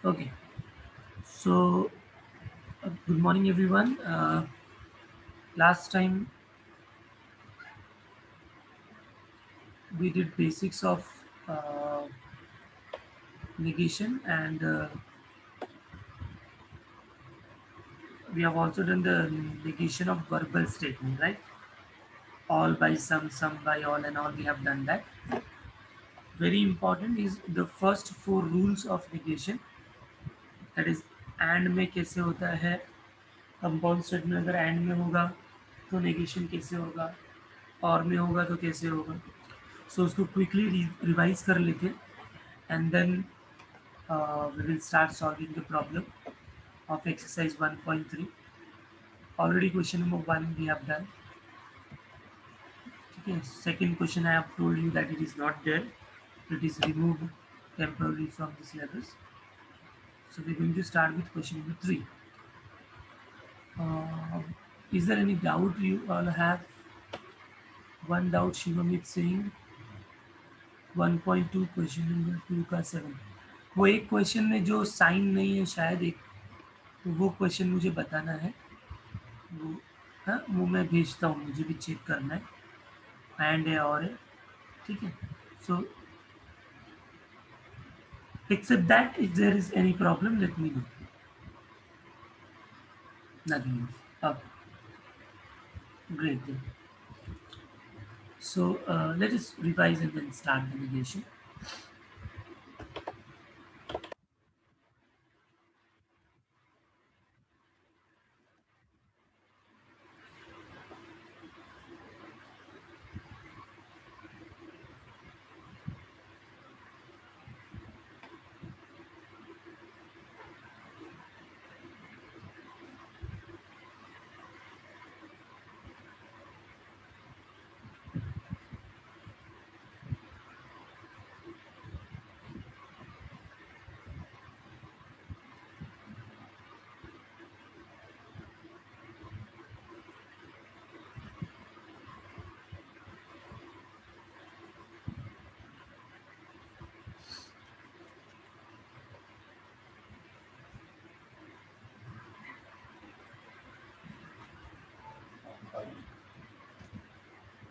Okay, so good morning, everyone. Last time we did basics of uh, negation, and we have also done the negation of verbal statement, right? All by some by all, and all we have done that. Very important is the first four rules of negation. That is, and में कैसे होता है, compound statement अगर and में होगा तो negation कैसे होगा, और में होगा तो कैसे होगा. सो उसको क्विकली रिवाइज कर लेते हैं, and then we will start solving the problem of exercise 1.3. Already question number 1 we have done. Okay, second question I have told you that it is not there, it is removed temporarily from the syllabus. So we're going to start with question number 3. uh, is there any doubt you all have? One doubt Shivam is saying 1.2 question number 2 का 7. वो एक question में जो sign नहीं है शायद एक, तो वो क्वेश्चन मुझे बताना है. वो हाँ, वो मैं भेजता हूँ, मुझे भी चेक करना है एंड है और है. ठीक है. So except that if there is any problem let me know. Nothing else. Okay, great then. So let us revise and then start the negation.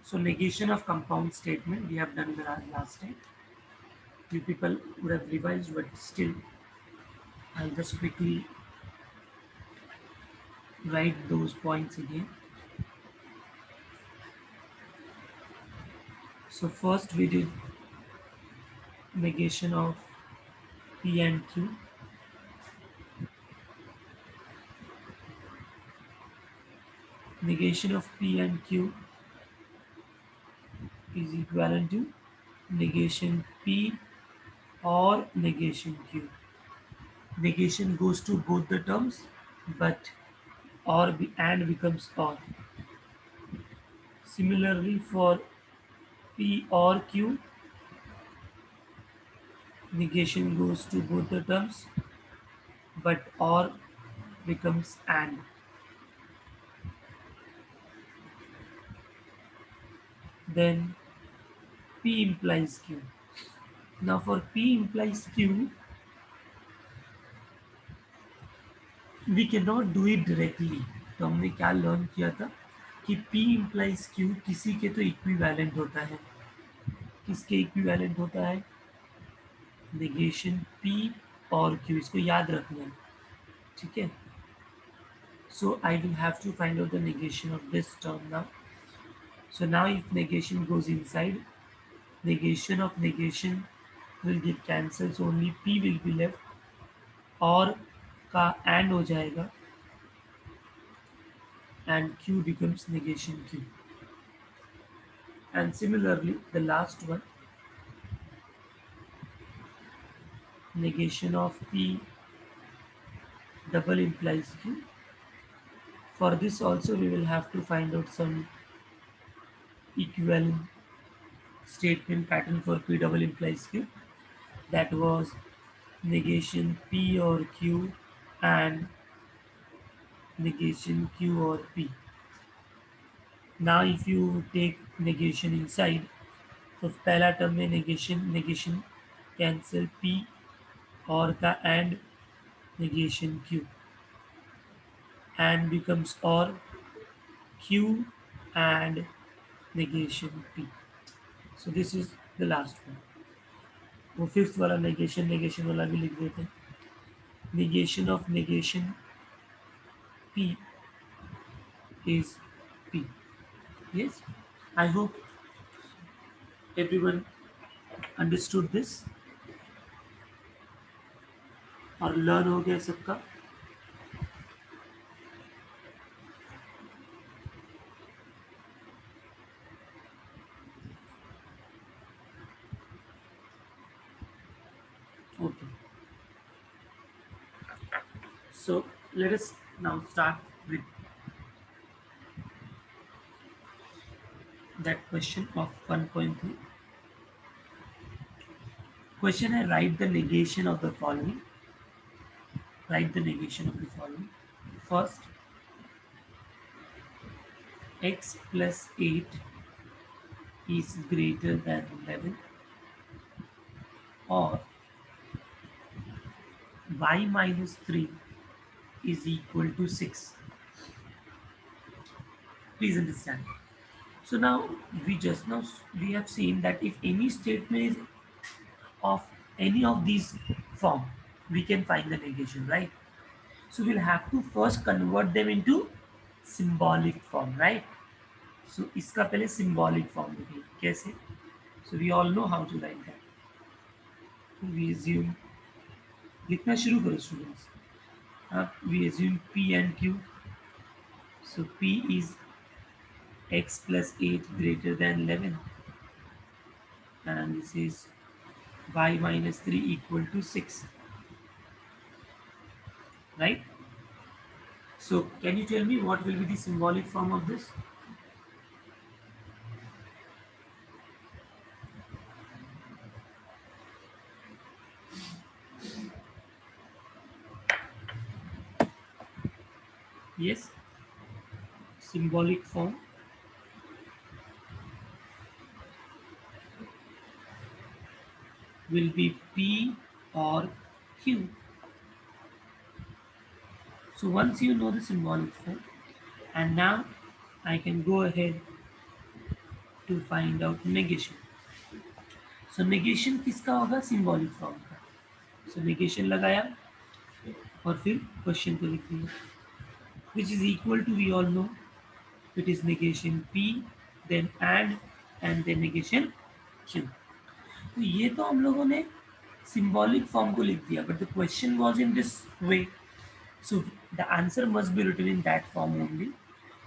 So negation of compound statement we have done the last time. You people would have revised, but still I'll just quickly write those points again. So first we did negation of P and Q. Negation of P and Q is equivalent to negation P or negation Q. Negation goes to both the terms, but and becomes or. Similarly for P or Q, negation goes to both the terms, but or becomes and. Then P implies Q. Now for P implies Q, we cannot do it directly. तो हमने क्या learn किया था कि P implies Q किसी के तो equivalent होता है. किसके इक्विवेलेंट होता है? नेगेशन P और Q. इसको याद रखना है. ठीक है. So I will have to find out the negation of this term now. So now if negation goes inside, negation of negation will get cancelled, so only P will be left. और का and हो जाएगा and Q becomes negation Q. And similarly the last one, negation of P double implies Q. For this also we will have to find out some equivalent statement pattern for P double implies Q. That was negation P or Q and negation Q or P. Now if you take negation inside, तो पहला term में negation negation cancel P और का and negation Q, and becomes or Q and negation P. So this is the last one. वो fifth वाला negation वाला भी लिख देते हैं. Negation P is P. Yes, I hope everyone understood this और लर्न हो गया सबका. Okay, so let us now start with that question of 1.3. Question है, write the negation of the following. Write the negation of the following. First, x plus 8 is greater than 11, or y minus 3 is equal to 6. Please understand. So now we have seen that if any statement is of any of these form, we can find the negation, right? So we'll have to first convert them into symbolic form, right? So इसका पहले symbolic form लिखिए कैसे? So we all know how to write that. We assume लिखना शुरू करो students. We assume P and Q. So P is x plus 8 greater than 11, and this is y minus 3 equal to 6, right? So can you tell me what will be the symbolic form of this? Yes, symbolic form will be P or Q. So once you know the symbolic form, and now I can go ahead to find out negation. So negation किसका होगा? symbolic form का. So negation लगाया और फिर question को लिख दिया, which is equal to, we all know, it is negation P, then and then negation Q. तो ये तो हम लोगों ने सिंबॉलिक फॉर्म को लिख दिया, but the question was in this way, so the answer must be written in that form only.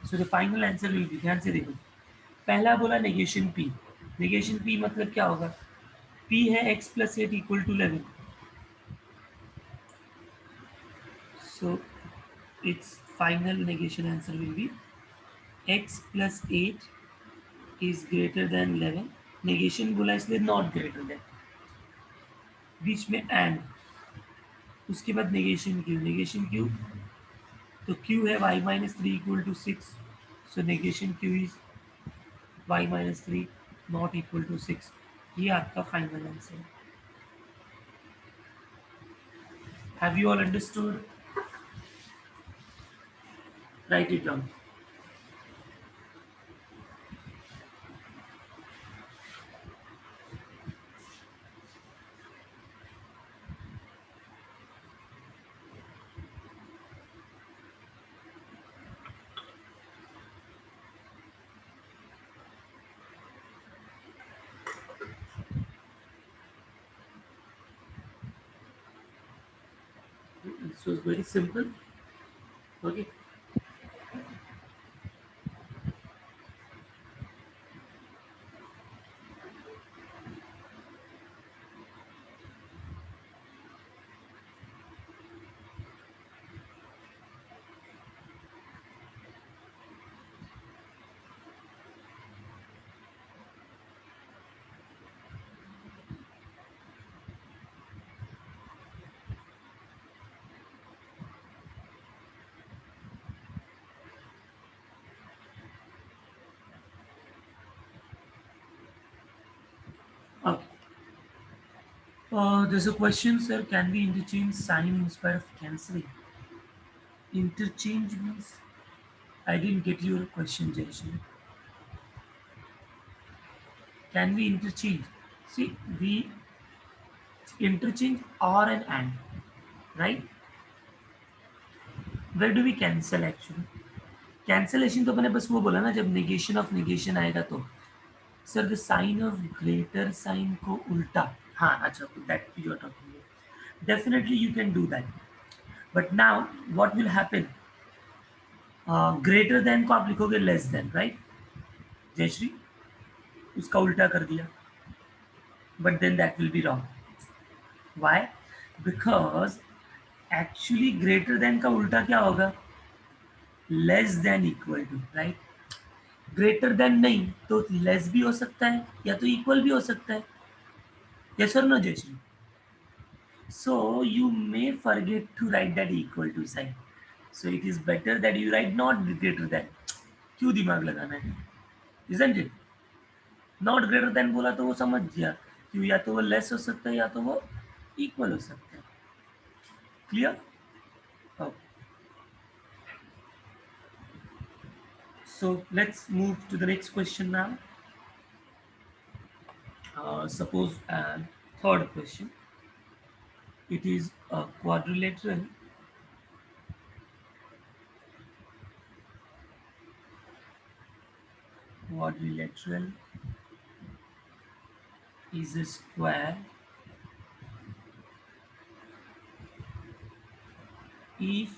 So the final answer will be, ध्यान से देखो, पहला बोला नेगेशन पी. नेगेशन पी मतलब क्या होगा? पी है x plus eight equal to 11. So its final negation answer will be x plus eight is greater than 11. Negation बोला इसलिए नॉट ग्रेटर देन, बीच में एंड, उसके बाद नेगेशन क्यू. नेगेशन क्यू तो क्यू है y minus three equal to 6. So negation Q is y minus three not equal to 6. ये आपका final answer है. Have you all understood? Write it down. This was very simple. Okay. There's a question, sir. Can we interchange sign instead of cancelling? Interchange means I didn't get your question, Jason. Can we interchange? See, we interchange or and, right? Where do we cancel actually? Cancellation तो मैंने बस वो बोला ना जब negation of negation आएगा तो sir the sign of greater sign को उल्टा हाँ अच्छा that you are talking definitely you can do that but now what will happen greater than को आप लिखोगे लेस देन राइट जयश्री उसका उल्टा कर दिया but then that will be wrong why because actually greater than का उल्टा क्या होगा less than equal to right greater than नहीं तो लेस भी हो सकता है या तो इक्वल भी हो सकता है यस और no Jayashree so you may forget to write that equal to sign so it is better that you write not greater than क्यों दिमाग लगाना है isn't it not greater than बोला तो वो समझ गया क्यों या तो वो लेस हो सकता है या तो वो इक्वल हो सकता है clear oh. So let's move to the next question now. Suppose third question. It is a quadrilateral. Quadrilateral is a square if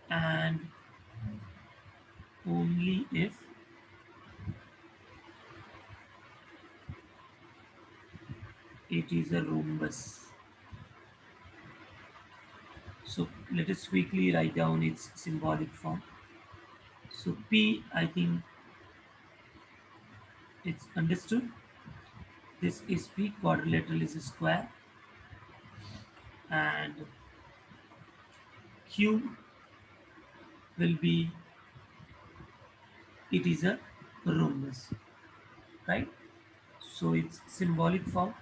and only if it is a rhombus. So let us quickly write down its symbolic form. So P, I think it's understood. This is P, quadrilateral is a square, and Q will be, it is a rhombus, right? So its symbolic form,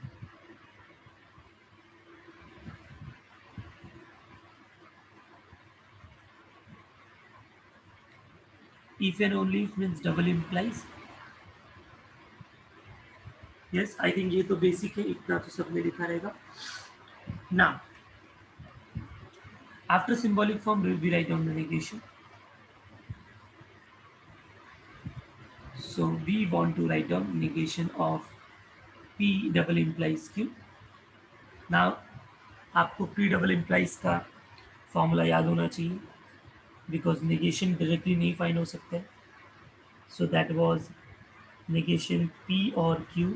if and only if means double implies. Yes, I think ये तो basic है इतना तो सबने लिखा रहेगा. Now, after symbolic form, we write down the negation. So we want to write down negation of P double implies Q. Now, आपको P double implies का फॉर्मूला याद होना चाहिए बिकॉज नेगेशन डायरेक्टली नहीं फाइन हो सकता है so that was negation P और Q.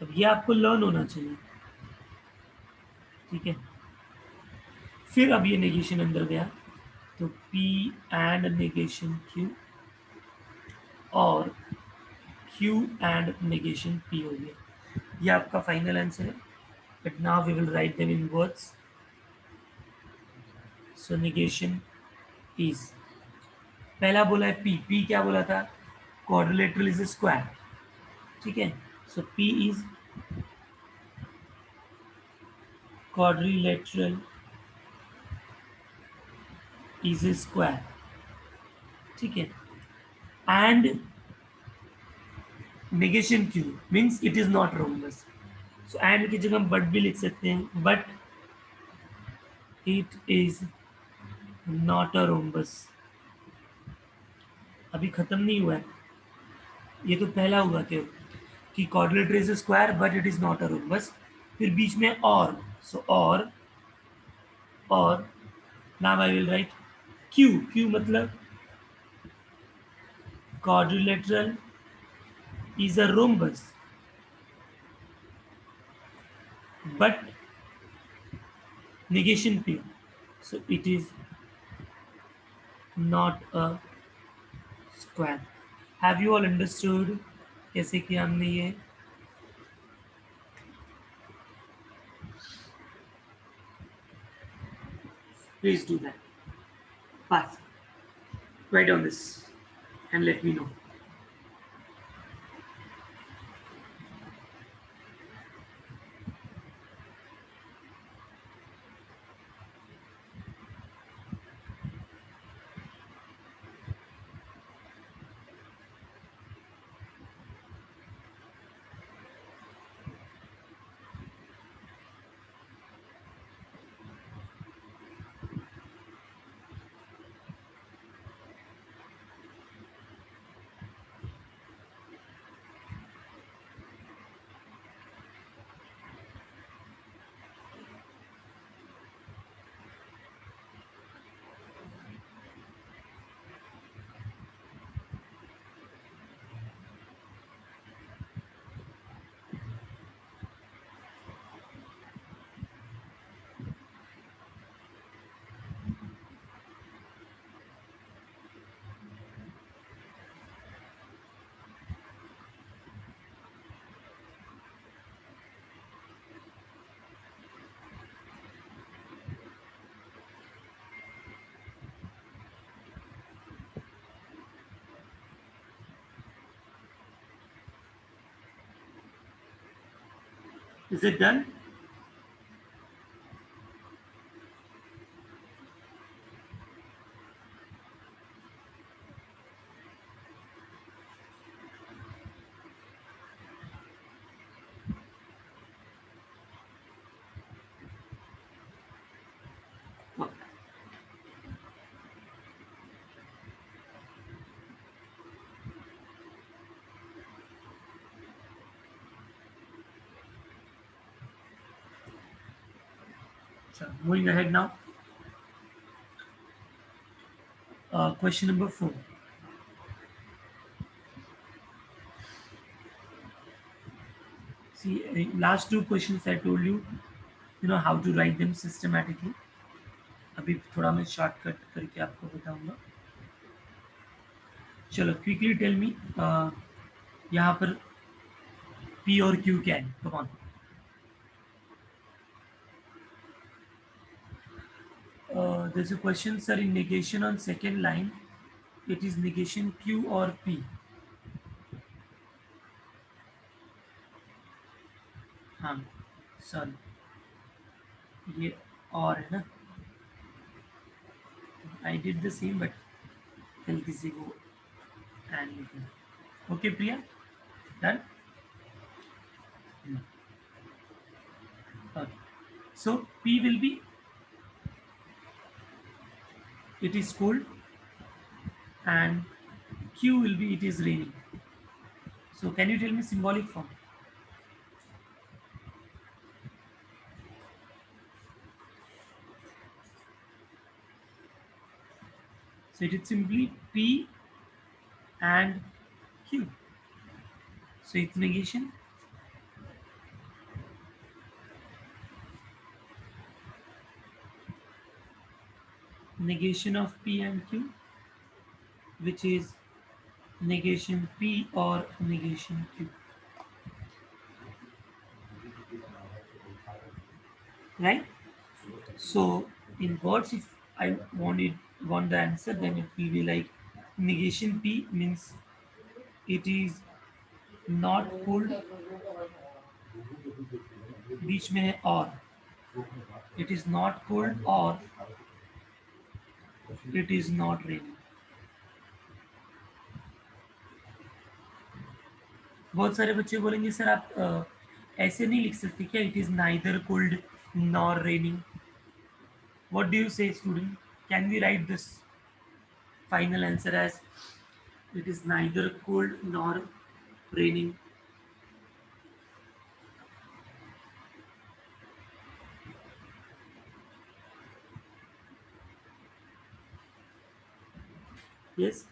अब ये आपको लर्न होना चाहिए ठीक है फिर अब ये नेगेशन अंदर गया तो P एंड नेगेशन Q और Q एंड नेगेशन P हो गया ये आपका फाइनल आंसर है but now we will write them in words so negation is पहला बोला है P क्या बोला था क्वाड्रिलेटरल इज a स्क्वायर ठीक है सो P is quadrilateral is a square ठीक है and negation Q means it is not rhombus so and की जगह हम but भी लिख सकते हैं but it is not a rhombus अभी खत्म नहीं हुआ है ये तो पहला हुआ कि quadrilateral is a square but it is not a rhombus फिर बीच में और so और now I will write Q मतलब quadrilateral is a rhombus but negation P so it is not a square. Have you all understood कैसे किया हमने ये please do that fast write down this and let me know Is it done? Okay. So moving ahead now. Question number 4. See, last two questions I told you, how to write them systematically. अभी थोड़ा मैं shortcut करके आपको बताऊंगा. चलो quickly tell me, यहाँ पर P और Q क्या है? Come on. There's a question, sir, in negation on second line. It is negation Q or P? हाँ, सॉरी, ये और है ना. I did the same, but गलती से वो and लिखा. Okay, Priya, done. Okay. So P will be, it is cold, and Q will be, it is raining. So can you tell me symbolic form? So it is simply P and Q. So it's negation. Negation of P and Q, which is negation P or negation Q. Right? So in words, if I want the answer, then it will be like negation P means it is not cold, बीच में है और, it is not cold or it is not raining. बहुत सारे बच्चे बोलेंगे sir आप ऐसे नहीं लिख सकते क्या, it is neither cold nor raining. What do you say student, can we write this final answer as it is neither cold nor raining? Yes.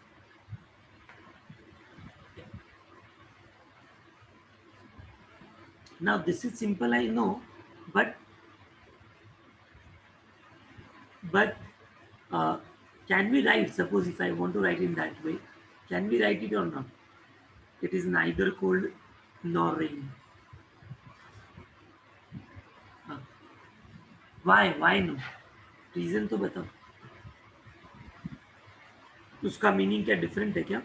Now this is simple, I know, but but uh, can we write? Suppose if I want to write in that way, can we write it or not? It is neither cold nor rain. Uh, why? Why no? Reason तो बताओ. उसका meaning क्या different है क्या?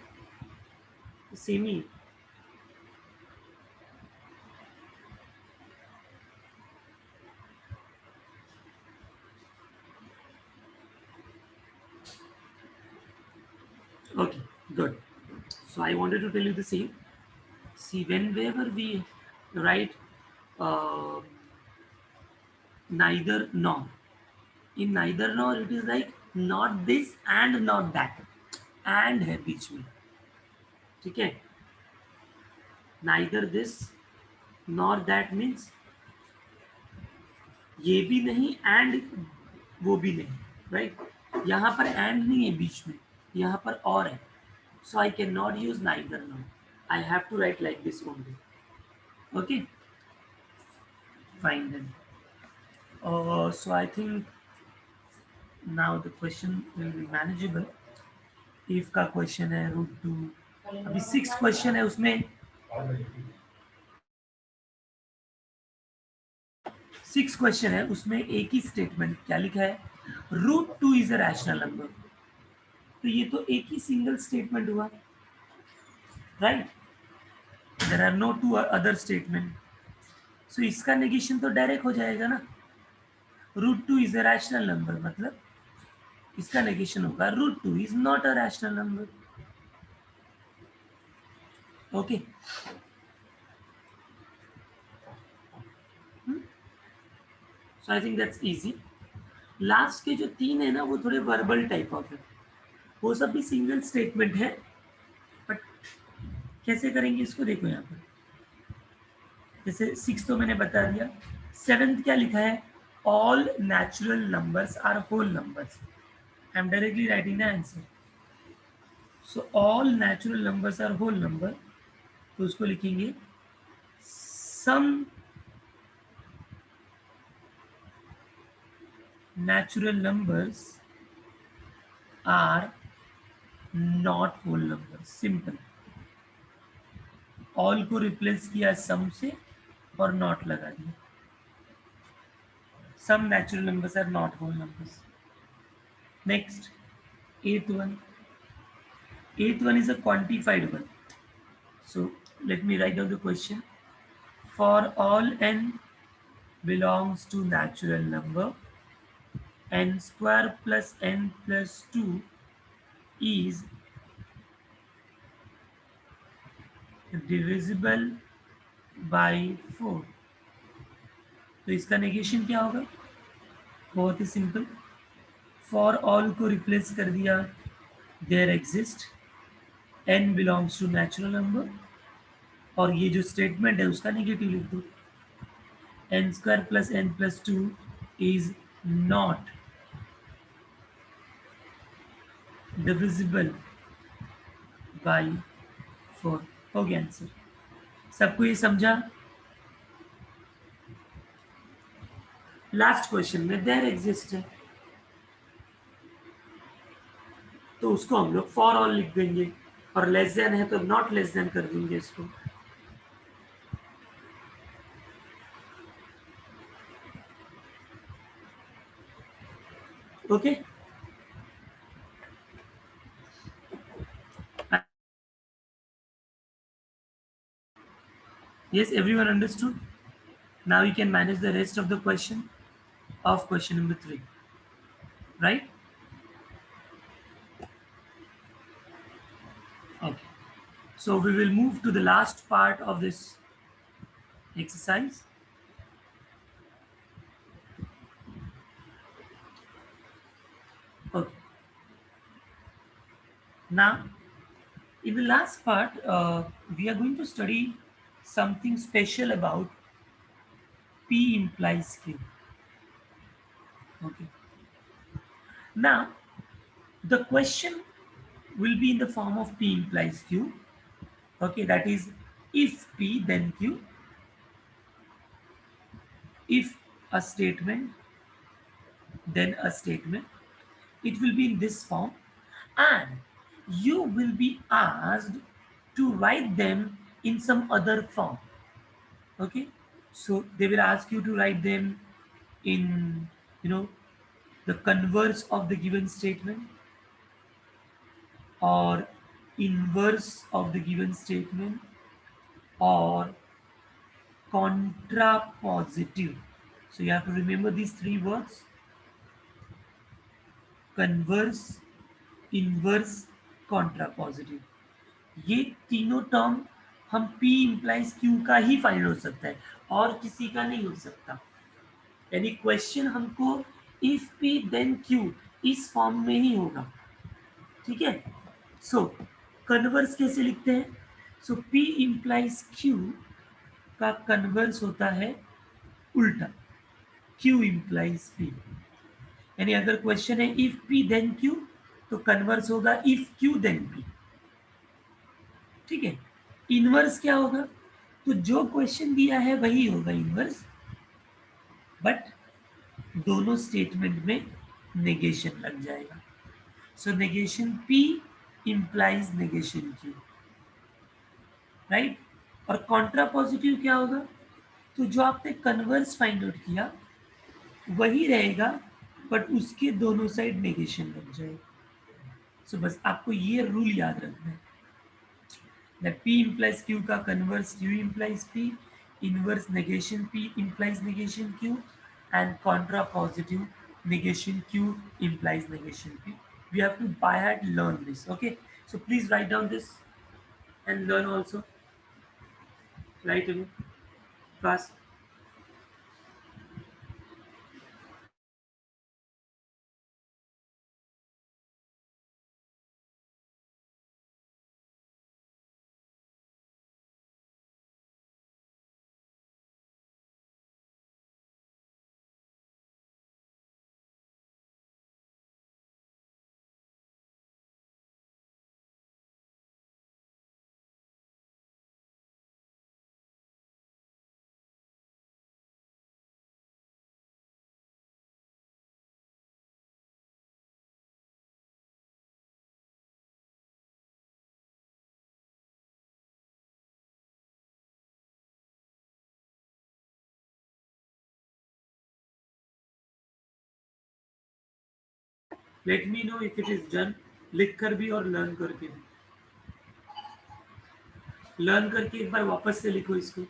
Same ही. Okay, good. So I wanted to tell you the same. See, whenever we write uh, neither nor, in neither nor it is like not this and not that, and है बीच में, ठीक है. Neither this nor that means ये भी नहीं and वो भी नहीं, right? यहाँ पर and नहीं है बीच में, यहाँ पर और है. So I cannot use neither nor. I have to write like this only. Okay, fine then. So I think now the question will be manageable. If का question है root 2, अभी 6 question है, उसमें 6 question है, उसमें एक ही स्टेटमेंट क्या लिखा है, √2 इज अ रैशनल नंबर. तो ये तो एक ही सिंगल स्टेटमेंट हुआ, right? There are no two other statement. So इसका नेगेशन तो डायरेक्ट हो जाएगा ना, √2 इज अ रैशनल नंबर, मतलब इसका नेगेशन होगा √2 is not a rational number. Okay, so I think that's easy. Last के जो 3 है ना वो थोड़े वर्बल टाइप ऑफ है, वो सब भी सिंगल स्टेटमेंट है, बट कैसे करेंगे इसको देखो यहाँ पर. जैसे 6 तो मैंने बता दिया. 7th क्या लिखा है, all natural numbers are whole numbers. I am directly writing the answer. So all natural numbers are whole number, तो उसको लिखेंगे some natural numbers are not whole number. Simple, all को रिप्लेस किया सम से और नॉट लगा दिया. Some natural numbers are not whole numbers. Next, eighth one. Eighth one is a quantified one. So let me write down the question. For all n belongs to natural number, n square plus n plus 2 is divisible by 4. तो इसका negation क्या होगा, बहुत ही simple. For all को replace कर दिया, there exist n belongs to natural number, और ये जो स्टेटमेंट है उसका नेगेटिव लिख दो. n square plus n plus 2 is not divisible by 4. हो गया आंसर. सबको ये समझा. लास्ट क्वेश्चन में देयर एग्जिस्ट है, तो उसको हम लोग फॉर ऑल लिख देंगे, और लेस देन है तो नॉट लेस देन कर देंगे इसको. Okay, yes, everyone understood. Now you can manage the rest of the question of question number 3, right? Okay, so we will move to the last part of this exercise. Okay, now in the last part we are going to study something special about P implies Q. Okay, now the question will be in the form of P implies Q. Okay, that is, if P then Q, if a statement then a statement. It will be in this form, and you will be asked to write them in some other form. Okay, so they will ask you to write them in, you know, the converse of the given statement, or inverse of the given statement, or contrapositive. So you have to remember these 3 words: converse, inverse, contrapositive. ये तीनों term हम P implies Q का ही find हो सकता है, और किसी का नहीं हो सकता. यानी क्वेश्चन हमको इफ P देन Q इस फॉर्म में ही होगा. ठीक है. सो कन्वर्स कैसे लिखते हैं? सो P इम्प्लाइज Q का कन्वर्स होता है उल्टा, Q इम्प्लाइज P. यानी अगर क्वेश्चन है इफ P देन Q, तो कन्वर्स होगा इफ Q देन P. ठीक है. इनवर्स क्या होगा? तो जो क्वेश्चन दिया है वही होगा इनवर्स, बट दोनों स्टेटमेंट में नेगेशन लग जाएगा. So negation P implies negation Q, right. और कॉन्ट्रापॉजिटिव क्या होगा? तो जो आपने कन्वर्स फाइंड आउट किया वही रहेगा, बट उसके दोनों साइड नेगेशन लग जाएगा. सो बस आपको ये रूल याद रखना है, that P implies Q का converse Q implies P, inverse negation P implies negation Q, and contra positive negation Q implies negation P. We have to by heart learn this. Okay, so please write down this and learn also. Write away fast. Let me know if it is done. लिख कर भी और learn करके भी. Learn करके एक बार वापस से लिखो इसको.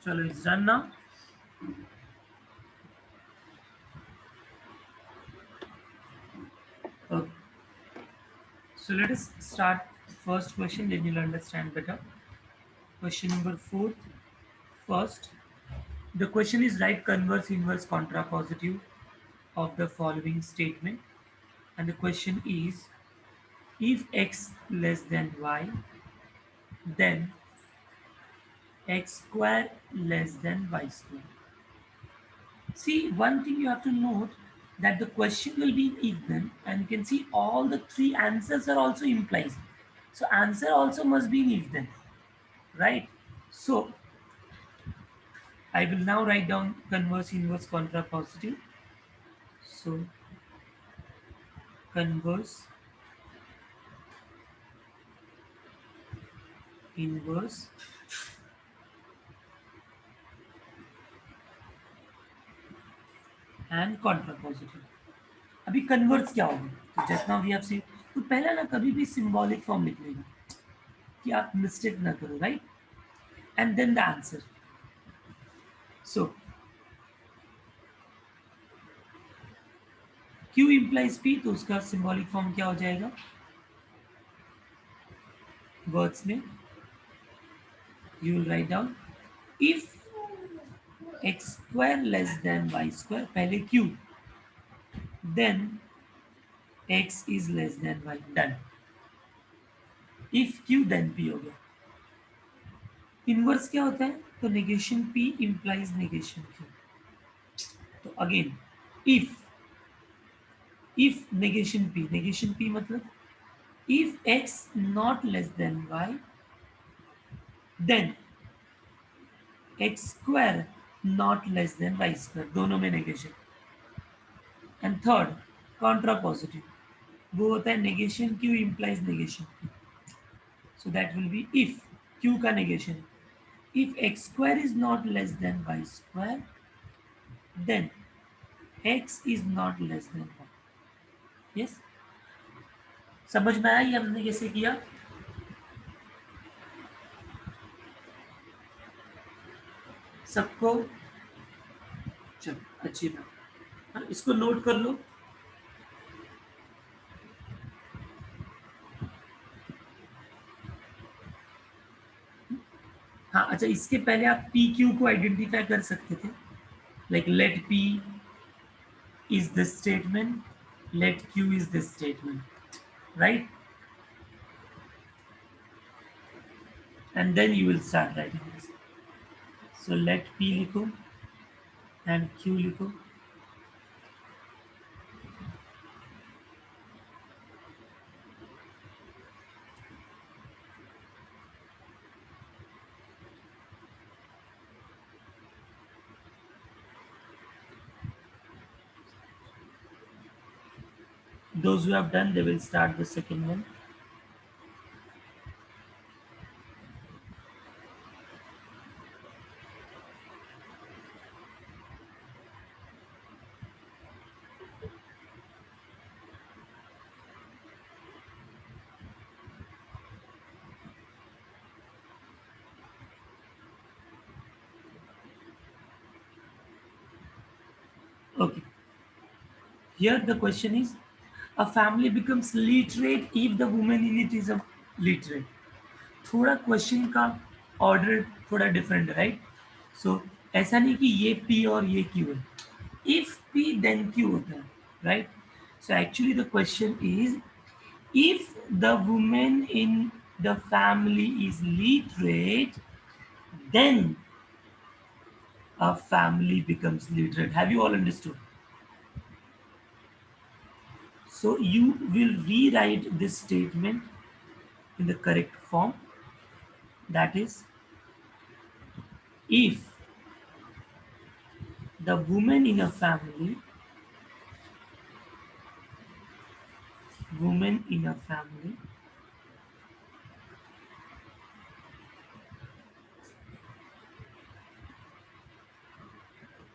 चलो it's done now. Okay. So let us start first question, then you'll understand better. Question number 4. First, the question is write converse, inverse, contrapositive of the following statement. And the question is, if x less than y, then x square less than y square. See, one thing you have to note that the question will be in if then, and you can see all the three answers are also implies. So answer also must be in if then, right? So I will now write down converse, inverse, contrapositive. So converse, inverse, and contrapositive. अभी converse क्या होगा? तो just now we have seen. तो पहला ना कभी भी symbolic form लिख लेना कि आप मिस्टेक ना करो, right? And then the answer. So Q implies P, तो उसका सिंबॉलिक फॉर्म क्या हो जाएगा वर्ड्स में? You will write down if X square less than Y square, पहले Q, then X is less than Y. Done. If Q then P हो गया. Inverse क्या होता है? तो negation P implies negation Q. तो अगेन if negation p मतलब if x not less than y, then x square not less than y square, दोनों में negation. And third Contra positive वो होता है negation Q implies negation p. So that will B if q का negation, if x square is not less than y square, then x is not less than y. Yes, समझ में आया ये हमने कैसे किया? सबको? चलो, अच्छी बात। हाँ, इसको नोट कर लो। हाँ, अच्छा, इसके पहले आप पी क्यू को आइडेंटिफाई कर सकते थे, like let P is this statement, let Q is this statement, right? And then you will start writing this. So let P लिखो एंड क्यू लिखो। Those who have done, they will start the second one. Okay. Here the question is, a family becomes literate if the woman in it is a literate. थोड़ा question का order थोड़ा different है, right? सो ऐसा नहीं कि ये P और ये क्यू है, इफ पी देन क्यू होता है, right? So actually the question is, if the woman in the family is literate, then a family becomes literate. Have you all understood? So you will rewrite this statement in the correct form. That is, if the woman in a family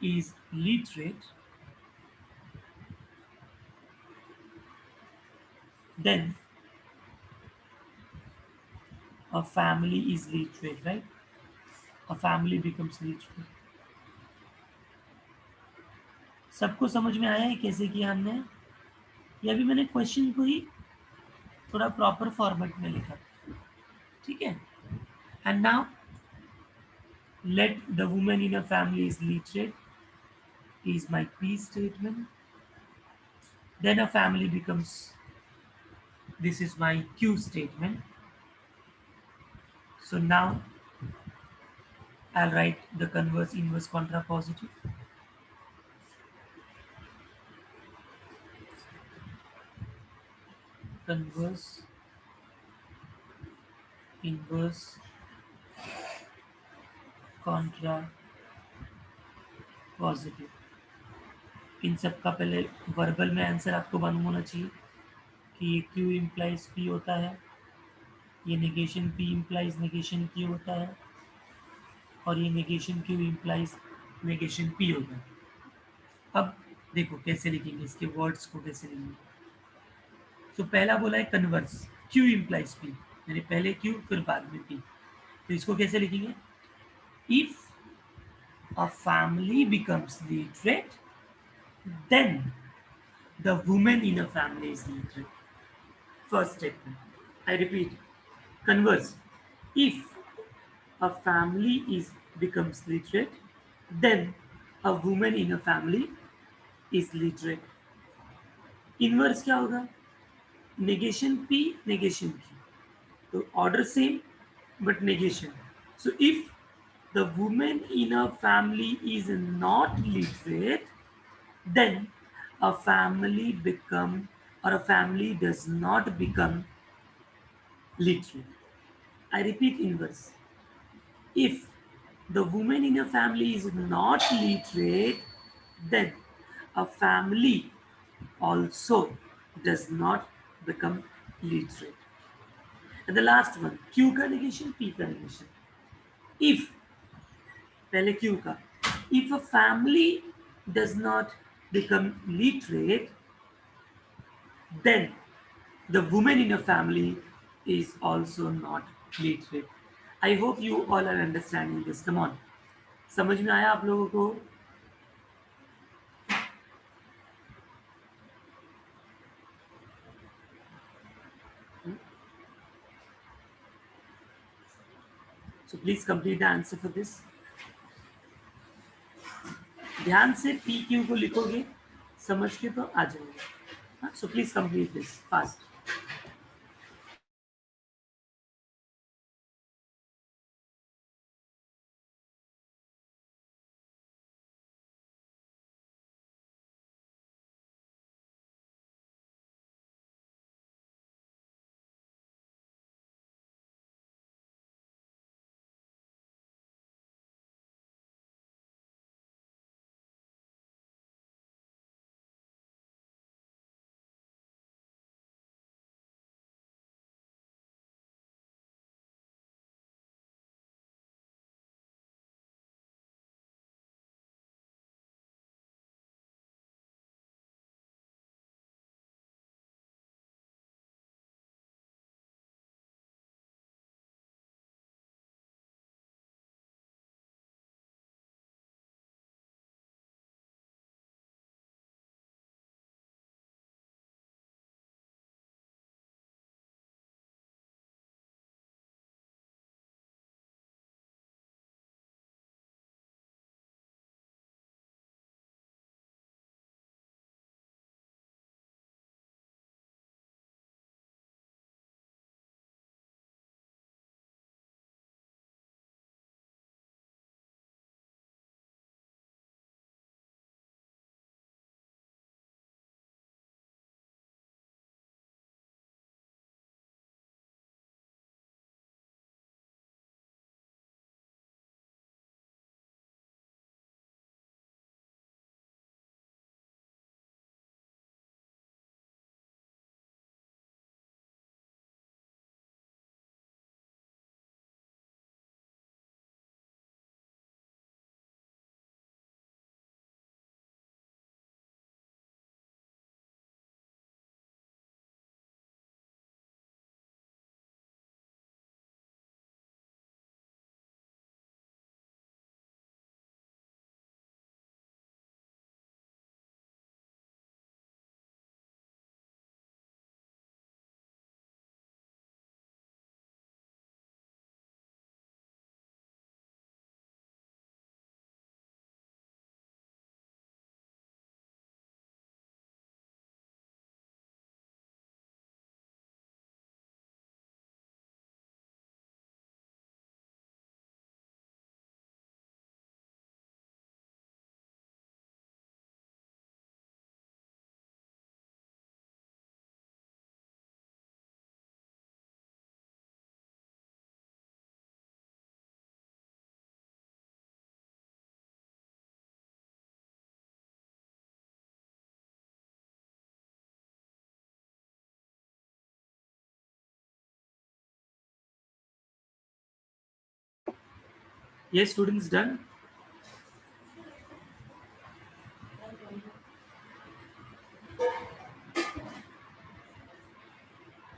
is literate, then a family is literate, right? A family becomes literate. सबको समझ में आया है कैसे किया हमने? ये अभी मैंने क्वेश्चन को ही थोड़ा प्रॉपर फॉर्मेट में लिखा, ठीक है? And now let the woman in a family is literate is my P statement. Then a family becomes, this is my Q statement. So now I'll write the converse, inverse, contrapositive. Converse, inverse, contra, positive. इन सब का पहले verbal में answer आपको मालूम होना चाहिए कि ये क्यू इम्प्लाइज पी होता है, ये negation P implies negation Q होता है, और ये negation Q implies negation P होता है। अब देखो कैसे लिखेंगे इसके वर्ड्स को, कैसे लिखेंगे। तो पहला बोला है कन्वर्स, क्यू इम्प्लाइज पी, यानी पहले क्यू फिर बाद में पी। तो इसको कैसे लिखेंगे? If a family becomes literate, then the women in a family is literate. First statement, I repeat, converse. If a family is becomes literate, then a woman in a family is literate. Inverse क्या होगा? Negation P, negation Q. So order same, but negation. So if the woman in a family is not literate, then a family become, or a family does not become literate. I repeat inverse. If the woman in a family is not literate, then a family also does not become literate. And the last one, Q का negation, P का negation. If, पहले Q का, if a family does not become literate, then the woman in a family is also not literate. I hope you all are understanding this. Come on, समझ में आया आप लोगों को? So please complete the answer for this. ध्यान से P Q को लिखोगे, समझ के तो आ जाएगा. So please complete this fast. Yes, students, done.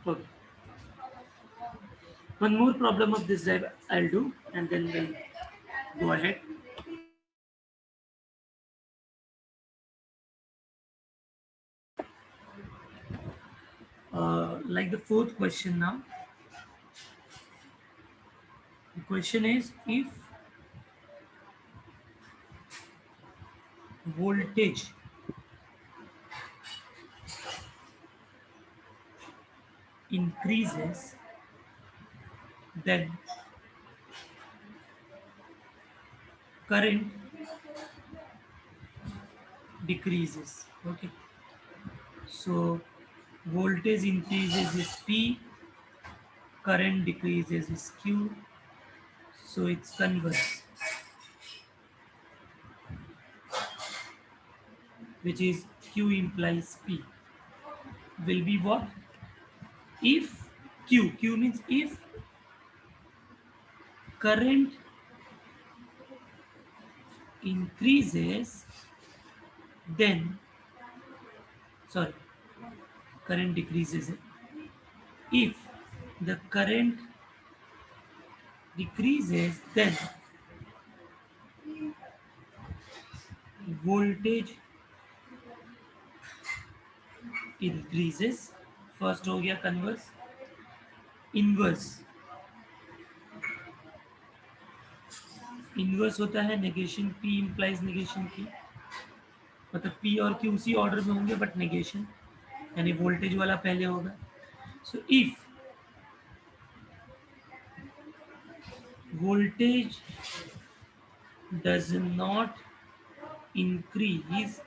Okay. One more problem of this type I'll do, and then we'll go ahead. Like the fourth question now. The question is, if voltage increases, then current decreases. Okay. So voltage increases is P, current decreases is Q. So it's converse, which is Q implies P. Will be what? If Q means if current increases, then sorry, current decreases. If the current decreases, then voltage increases. First हो गया converse. Inverse. Inverse होता है negation. P implies negation की. मतलब P और Q उसी order में होंगे बट नेगेशन, यानी वोल्टेज वाला पहले होगा. So if voltage does not increase,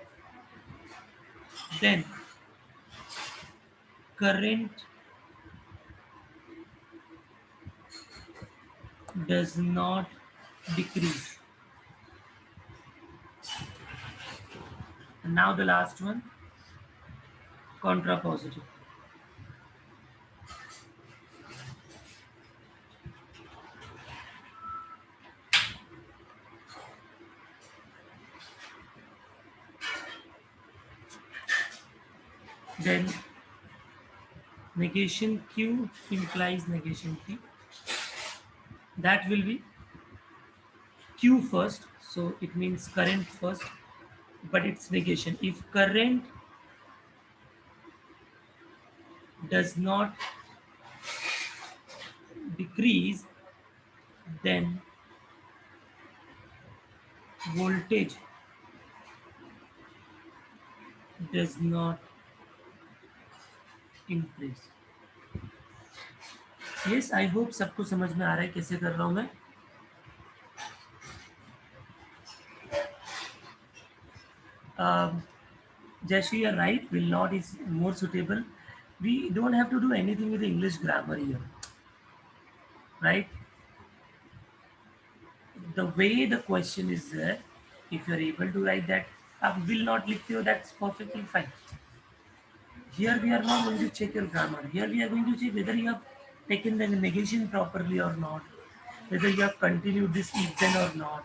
then current does not decrease. And now the last one, contrapositive. Then negation Q implies negation P. That will be Q first, so it means current first, but it's negation. If current does not decrease, then voltage does not increase. Yes, I hope सबको समझ में आ रहा है कैसे कर रहा हूँ मैं. Um, Jayashree, you're right. Will not is more suitable. We don't have to do anything with the English grammar here, right? The way the question is there, if you're able to write that, will not likhte ho, that's perfectly fine. Here we are not going to check your grammar. Here we are going to check whether you have taken the negation properly or not, whether you have continued this if then or not.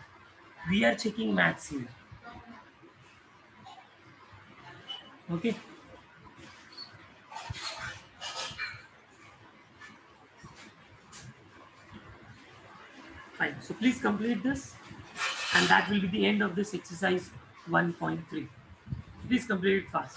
We are checking maths here. Okay. Fine. So please complete this, and that will be the end of this exercise 1.3. Please complete it fast.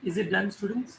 Is it done, students?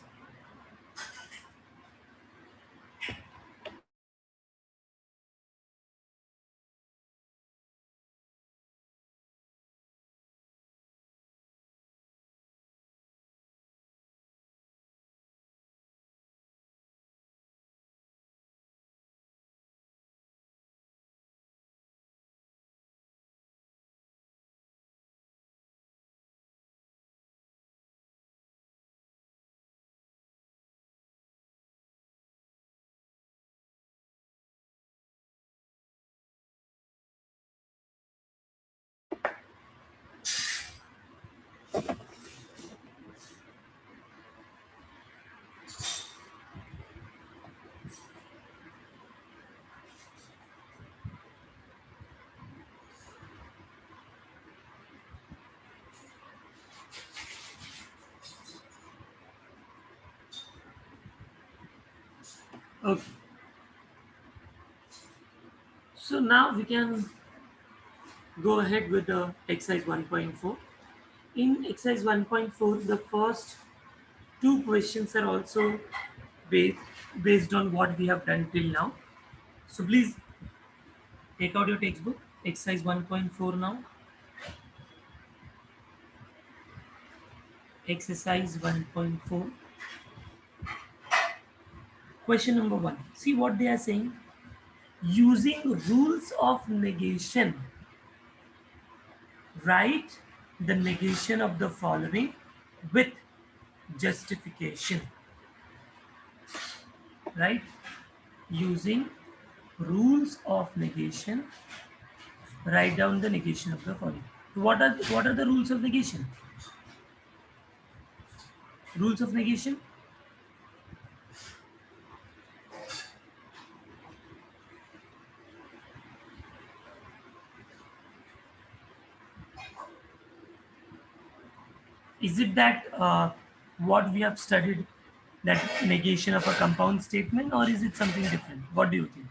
Okay. So now we can go ahead with the exercise 1.4. In exercise 1.4, the first two questions are also based, based on what we have done till now. So please take out your textbook, exercise 1.4 now. Exercise 1.4. Question number 1. See what they are saying. Using rules of negation, write the negation of the following with justification. Right? Using rules of negation, write down the negation of the following. What are the rules of negation? Rules of negation. Is it that what we have studied, that negation of a compound statement, or is it something different? What do you think?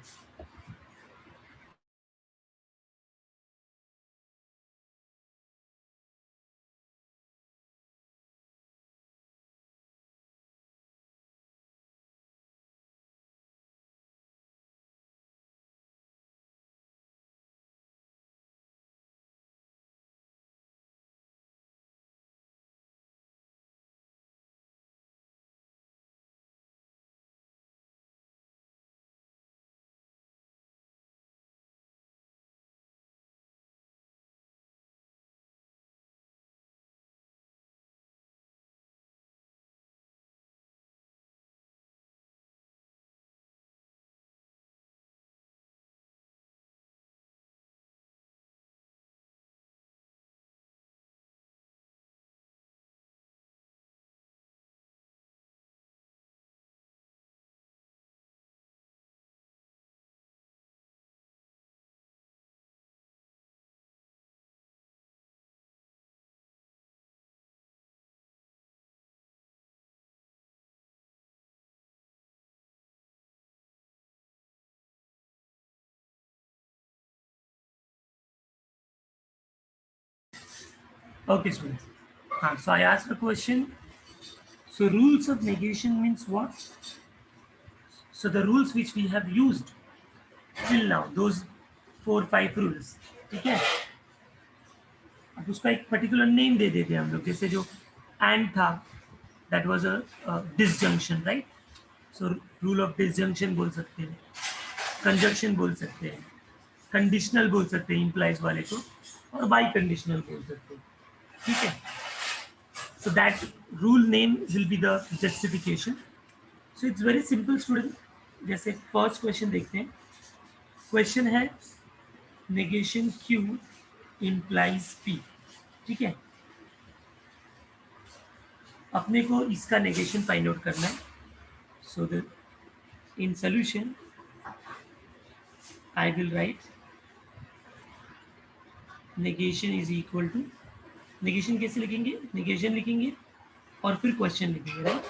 Okay, students. So I asked a question. So rules of negation means what? So the rules which we have used till now, those 4-5 rules, ठीक है? अब उसका एक particular name दे देते हैं हम लोग, जैसे जो एंड था, that was a disjunction, right? So rule of disjunction बोल सकते हैं, कंजक्शन बोल सकते हैं, कंडीशनल बोल सकते हैं इंप्लाइज वाले को, और बाई कंडीशनल बोल सकते हैं, ठीक है? So that rule name will be the justification. So it's very simple student. जैसे फर्स्ट क्वेश्चन देखते हैं. क्वेश्चन है नेगेशन क्यू इम्प्लाइज पी. ठीक है, अपने को इसका नेगेशन फाइंड आउट करना है. So the in solution I will write negation is equal to, negation कैसे लिखेंगे? नेगेशन लिखेंगे और फिर क्वेश्चन लिखेंगे, right?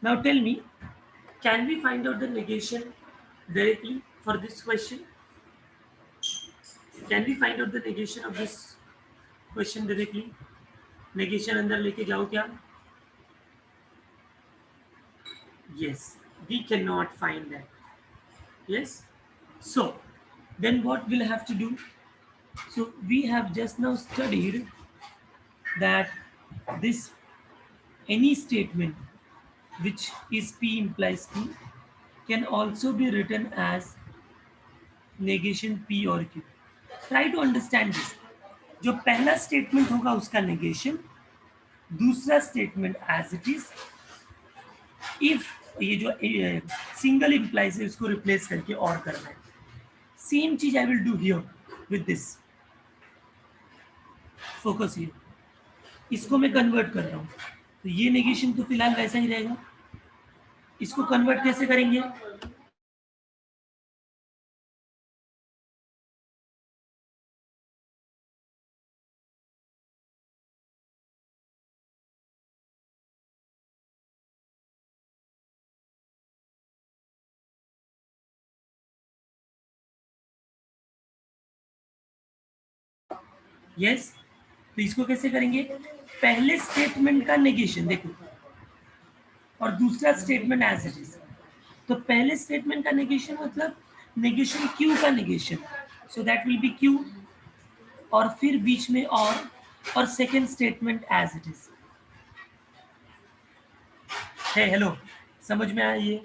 Now tell me, can we find out the negation directly for this question? Can we find out the negation of this question directly? Negation अंदर लेके जाओ क्या? Yes, we cannot find that. Yes. So then what we'll have to do? So we have just now studied that this any statement which is P implies Q can also be written as negation P or Q. Try to understand this. जो पहला statement होगा उसका negation, दूसरा statement as it is, if ये जो single implies है उसको replace करके और करना है. सेम चीज I will do here with this. Focus here, इसको मैं कन्वर्ट कर रहा हूँ, तो ये नेगेशन तो फिलहाल वैसा ही रहेगा. इसको कन्वर्ट कैसे करेंगे? यस, तो इसको कैसे करेंगे? पहले स्टेटमेंट का नेगेशन देखो और दूसरा स्टेटमेंट एज इट इज। तो पहले स्टेटमेंट का नेगेशन मतलब नेगेशन क्यू का negation, so that will be Q, और फिर बीच में और second statement as it is है। हेलो, समझ में आया ये?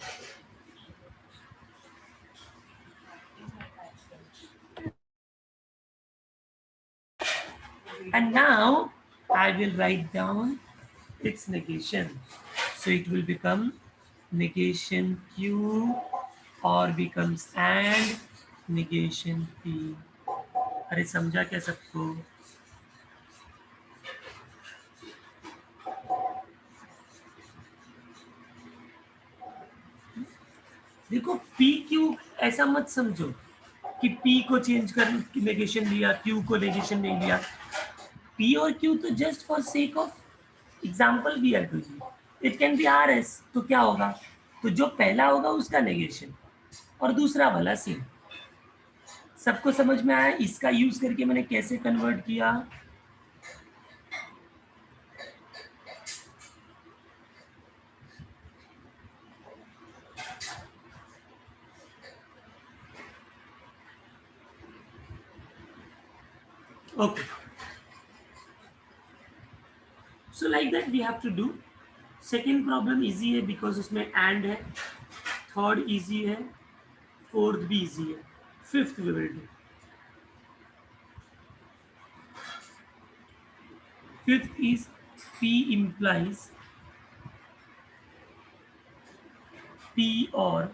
And now I will write down its negation. So it will become negation Q or becomes and negation P. अरे समझा क्या सबको? देखो P Q ऐसा मत समझो कि P को चेंज कर नेगेशन लिया, Q को नेगेशन नहीं लिया। P और Q तो just for sake of example भी है तुझे। It can be R S, तो क्या होगा? तो जो पहला होगा उसका नेगेशन और दूसरा वाला सेम। सबको समझ में आया इसका यूज करके मैंने कैसे कन्वर्ट किया? Okay, so like that we have to do. Second problem easy है बिकॉज उसमें एंड है, थर्ड इजी है, फोर्थ भी इजी है, fifth we will do. Fifth is P implies P or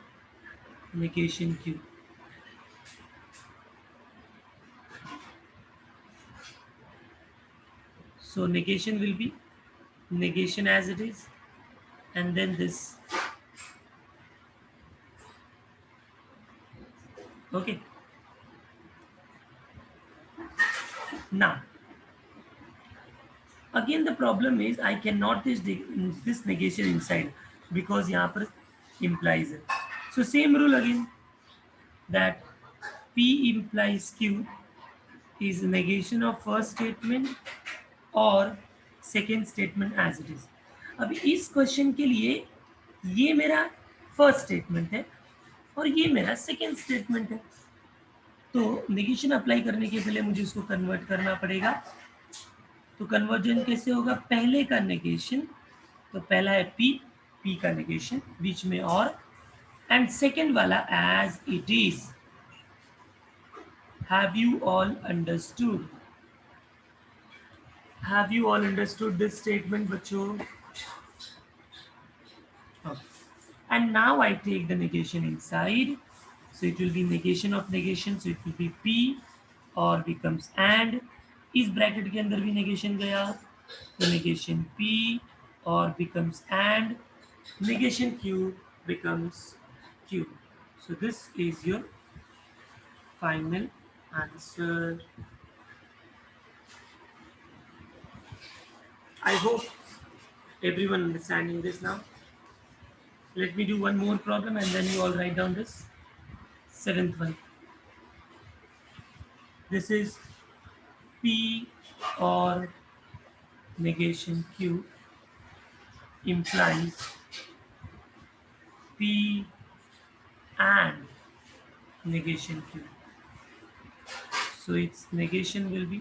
negation Q. So negation will be negation as it is, and then this. Okay. Now, again the problem is I cannot this negation inside because यहाँ पर implies it. So same rule again, that P implies Q is negation of first statement और second statement as it is. अब इस question के लिए ये मेरा first statement है और ये मेरा सेकेंड स्टेटमेंट है, तो नेगेशन अप्लाई करने के पहले मुझे इसको कन्वर्ट करना पड़ेगा। तो कन्वर्जन कैसे होगा? पहले का नेगेशन, तो पहला है पी, पी का नेगेशन बीच में और, एंड सेकेंड वाला as it is. Have you all understood? Have you all understood this statement, बच्चों? Okay. And now I take the negation inside. So it will be negation of negation. So it will be P or becomes and. इस bracket के अंदर भी negation गया, तो negation P or becomes and. Negation Q becomes Q. So this is your final answer. I hope everyone understanding this now. Let me do one more problem and then you all write down this. Seventh one. This is P or negation Q implies P and negation Q. So its negation will be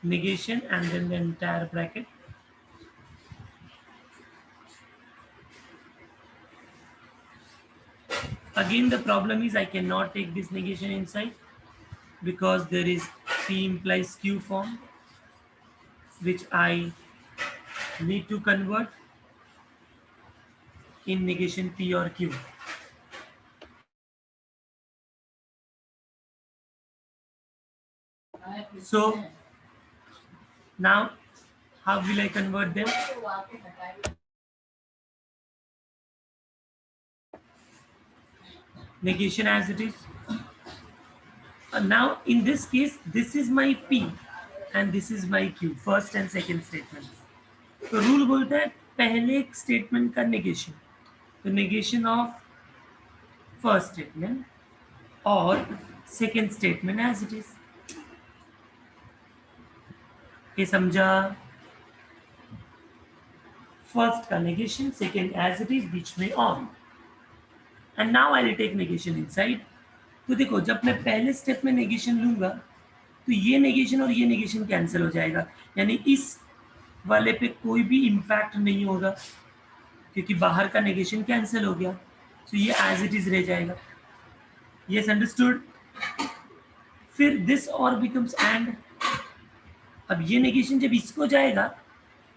negation and then the entire bracket. Again the problem is I cannot take this negation inside because there is P implies Q form which I need to convert in negation P or Q. So now how will I convert them? Negation as it is. Now in this case this is my P and this is my Q, first and second statements. तो rule बोलता है पहले statement का negation, तो negation of first statement और second statement as it is. ये समझा? First का negation, second as it is, बीच में on. And now I will take negation inside. तो देखो, जब मैं पहले स्टेप में नेगेशन लूंगा तो ये नेगेशन और ये नेगेशन कैंसिल हो जाएगा, यानी इस वाले पे कोई भी इम्पैक्ट नहीं होगा क्योंकि बाहर का नेगेशन कैंसिल हो गया। तो ये एज इट इज रह जाएगा। Yes, understood. फिर दिस और बिकम्स एंड। अब ये नेगेशन जब इसको जाएगा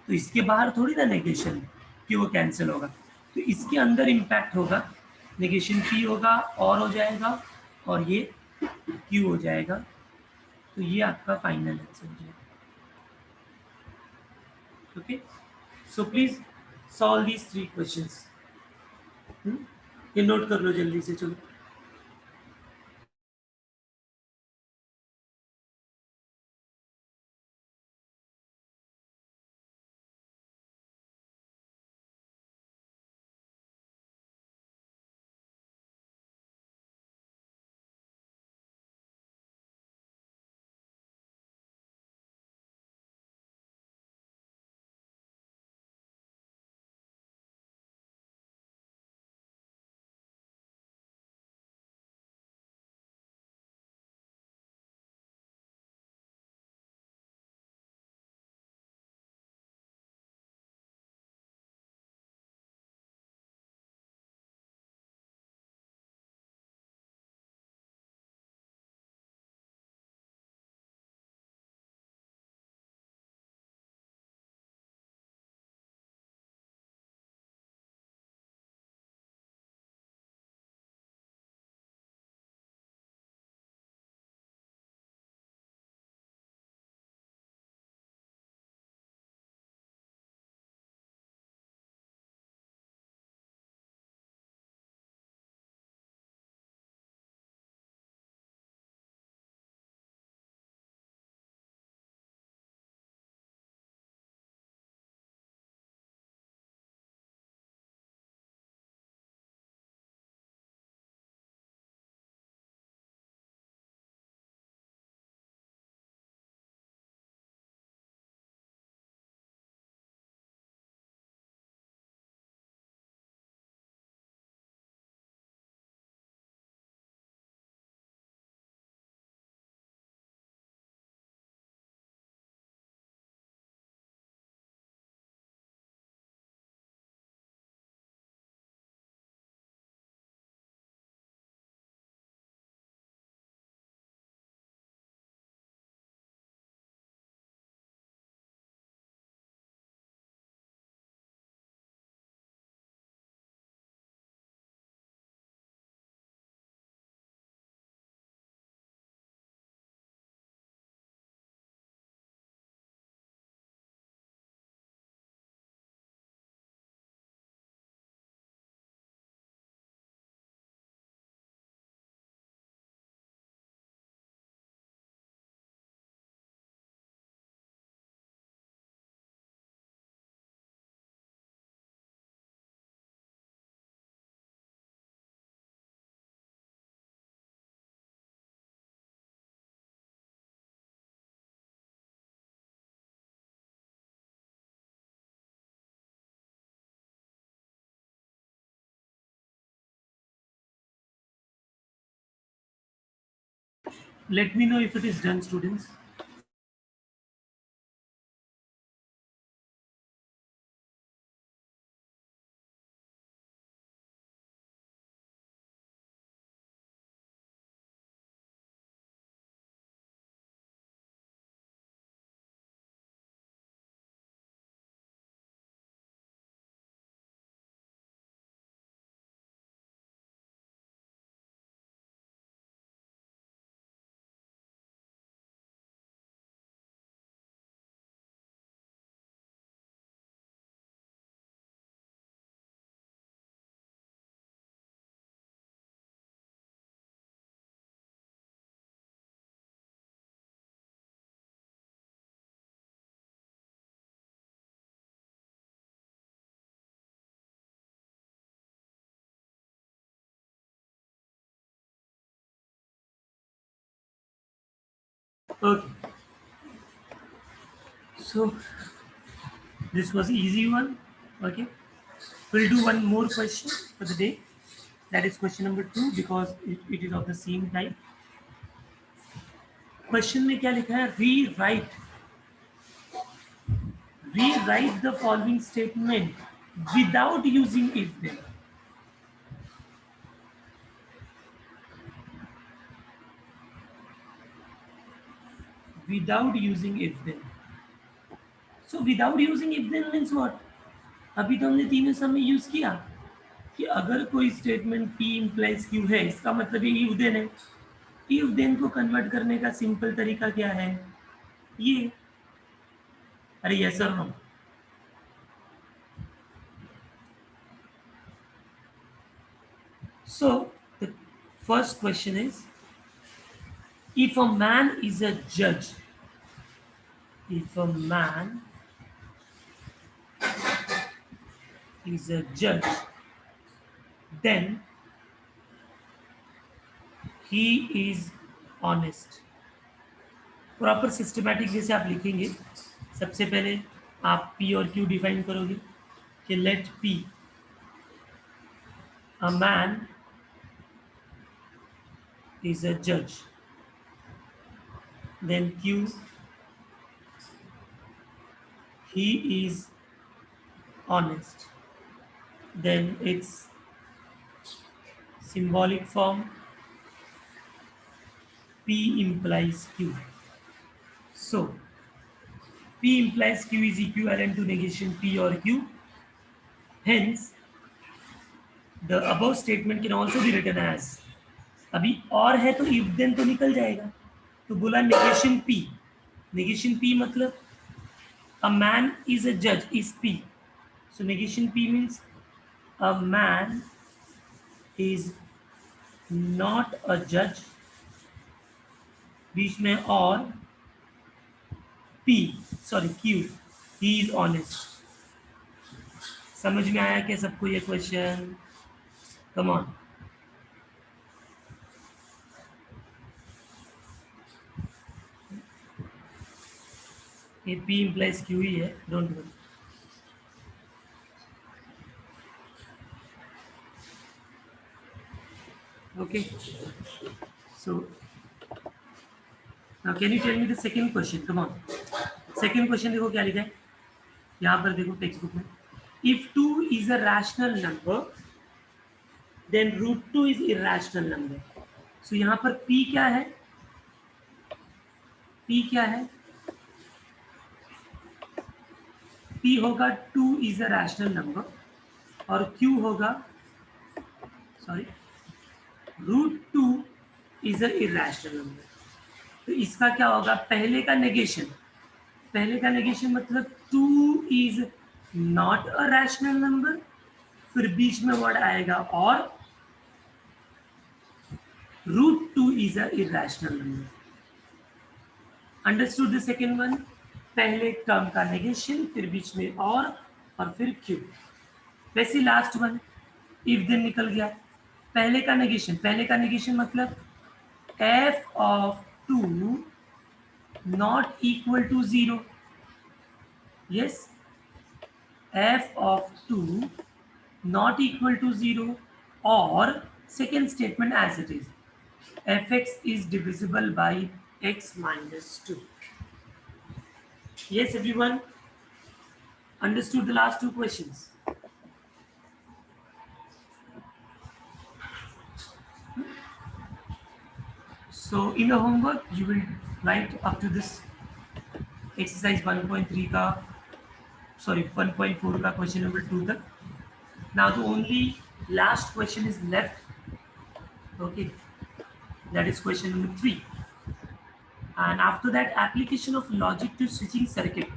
तो इसके बाहर थोड़ी ना नेगेशन कि वो कैंसिल होगा, तो इसके अंदर इम्पैक्ट होगा। नेगेशन पी होगा और हो जाएगा, और ये क्यू हो जाएगा। तो ये आपका फाइनल आंसर हो जाएगा। Okay, so please solve these three questions. ये नोट कर लो जल्दी से, चलो। Let me know if it is done, students. Okay, so this was easy one. Okay, we'll do one more question for the day. That is question number 2 because it is of the same type. Question में क्या लिखा है? Rewrite the following statement without using if then. Without using if then. So without using if then means what? अभी तो हमने तीनों सब में यूज किया कि अगर कोई स्टेटमेंट P implies Q है, इसका मतलब ये if then है. if then को कन्वर्ट करने का सिंपल तरीका क्या है? ये. अरे यस और no? So the first question is, if a man is a judge, if a man is a judge, then he is honest. Proper systematic way से आप लिखेंगे. सबसे पहले आप P और Q डिफाइन करोगे कि late P a man is a judge, then Q he is honest, then its symbolic form P implies Q. So P implies Q is equivalent to negation P or Q. Hence, the above statement can also be written as, अभी और है तो if then तो निकल जाएगा. तो बोला negation P. Negation P मतलब a man is a judge is P. So negation P means a man is not a judge. बीच में और P sorry Q he is honest. समझ में आया क्या सबको ये क्वेश्चन? Come on. ये P implies Q ही है, don't worry. Okay, so now can you tell me the second question? Come on. Second question देखो क्या लिखा है यहाँ पर, देखो टेक्स्ट बुक में. If 2 is a rational number, then root 2 is irrational number. So यहाँ पर P क्या है? P क्या है? P होगा 2 is a rational number और Q होगा sorry root 2 is a irrational number. तो इसका क्या होगा? पहले का नेगेशन. पहले का नेगेशन मतलब 2 is not a rational number, फिर बीच में वर्ड आएगा और root 2 is a irrational number. Understood the second one? पहले टर्म का नेगेशन, फिर बीच में और फिर क्यू. वैसे लास्ट वन इफ देन निकल गया. पहले का नेगेशन, पहले का नेगेशन मतलब F of 2 not equal to 0. Yes, F of 2 not equal to 0 और second statement as it is fx is divisible by x minus 2. Yes, everyone understood the last two questions? So in the homework you will write up to this exercise 1.3 का sorry 1.4 का question number 2 तक. Now the only last question is left. Okay, that is question number 3. And after that application of logic to switching circuit.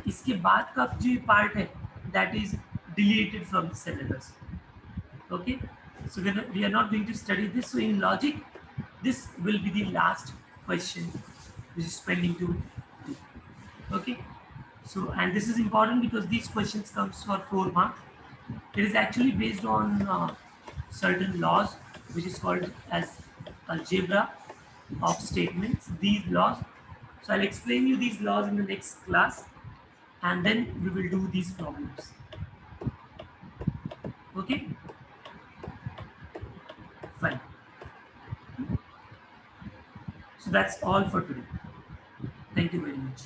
इसके बाद का जो part है that is deleted from the syllabus. Okay, so we are not going to study this. So in logic, this will be the last question which is pending to do. Okay, so and this is important because these questions comes for 4 marks. It is actually based on certain laws which is called as algebra of statements. These laws, So I'll explain you these laws in the next class, and then we will do these problems. Okay, fine. So that's all for today. Thank you very much.